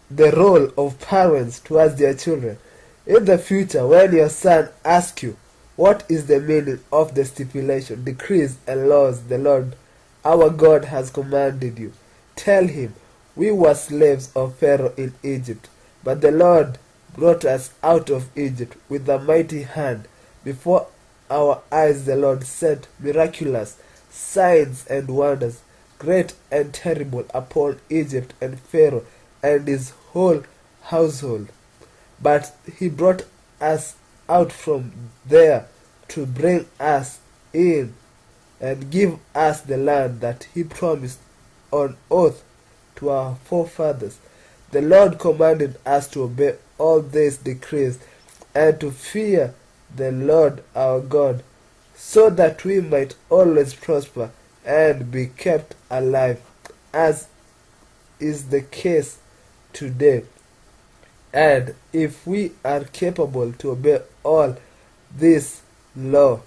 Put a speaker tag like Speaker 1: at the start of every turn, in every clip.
Speaker 1: the role of parents towards their children. In the future, when your son asks you, what is the meaning of the stipulation, decrees, and laws the Lord our God has commanded you, tell him, we were slaves of Pharaoh in Egypt, but the Lord brought us out of Egypt with a mighty hand. Before our eyes the Lord sent miraculous signs and wonders, great and terrible, upon Egypt and Pharaoh and his whole household. But he brought us out from there to bring us in and give us the land that he promised on oath to our forefathers. The Lord commanded us to obey all these decrees and to fear the Lord our God, so that we might always prosper and be kept alive, as is the case today. And if we are capable to obey all this law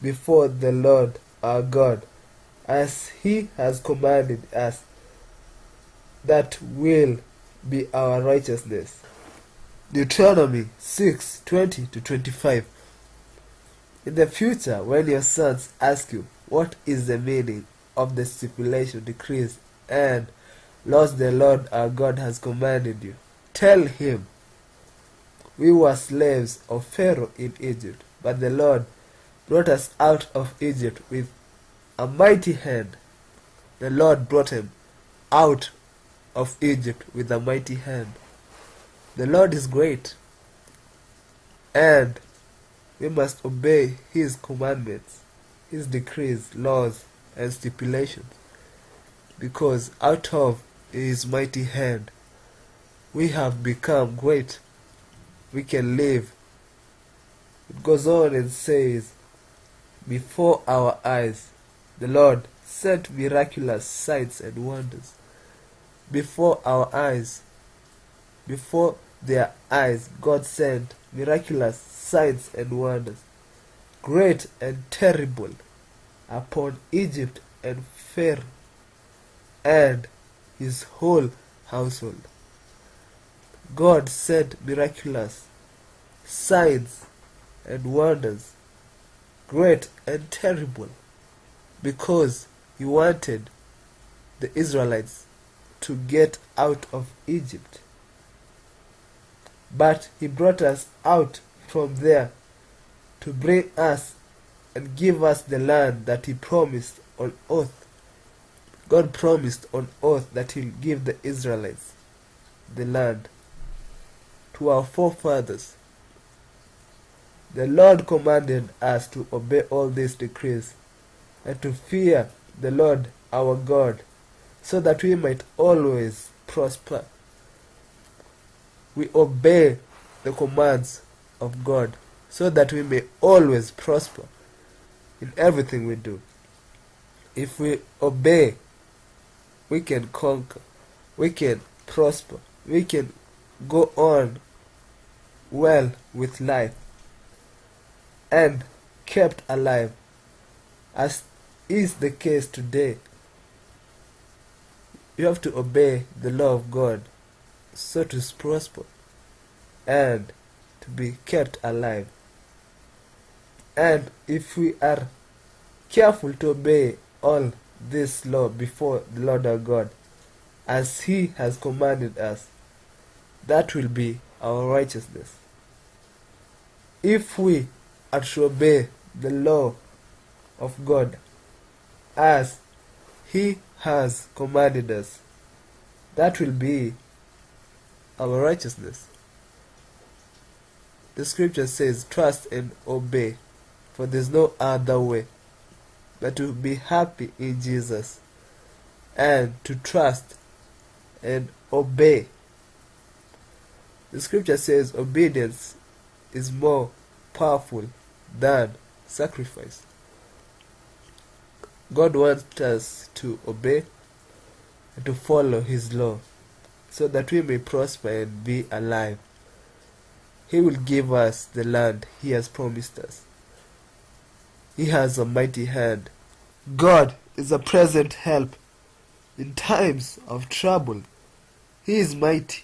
Speaker 1: before the Lord our God, as he has commanded us, that will be our righteousness. Deuteronomy 6:20-25. In the future, when your sons ask you, what is the meaning of the stipulation, decrees, and laws the Lord our God has commanded you, tell him, we were slaves of Pharaoh in Egypt, but the Lord brought us out of Egypt with a mighty hand. The Lord brought him out of Egypt with a mighty hand. The Lord is great, and we must obey his commandments, his decrees, laws, and stipulations, because out of his mighty hand we have become great. We can live. It goes on and says, before our eyes the Lord sent miraculous signs and wonders. Before our eyes, before their eyes, God sent miraculous signs and wonders, great and terrible, upon Egypt and Pharaoh and his whole household. God sent miraculous signs and wonders, great and terrible, because he wanted the Israelites to get out of Egypt. But he brought us out from there to bring us and give us the land that he promised on oath. God promised on oath that he'll give the Israelites the land to our forefathers. The Lord commanded us to obey all these decrees and to fear the Lord our God, so that we might always prosper. We obey the commands of God so that we may always prosper in everything we do. If we obey, we can conquer, we can prosper, we can go on well with life and kept alive, as is the case today. You have to obey the law of God so to prosper and to be kept alive. And if we are careful to obey all this law before the Lord our God, as he has commanded us, that will be our righteousness. If we are to obey the law of God as he has commanded us, that will be our righteousness. The scripture says, trust and obey, for there is no other way but to be happy in Jesus and to trust and obey. The scripture says obedience is more powerful than sacrifice. God wants us to obey and to follow his law so that we may prosper and be alive. He will give us the land he has promised us. He has a mighty hand. God is a present help in times of trouble. He is mighty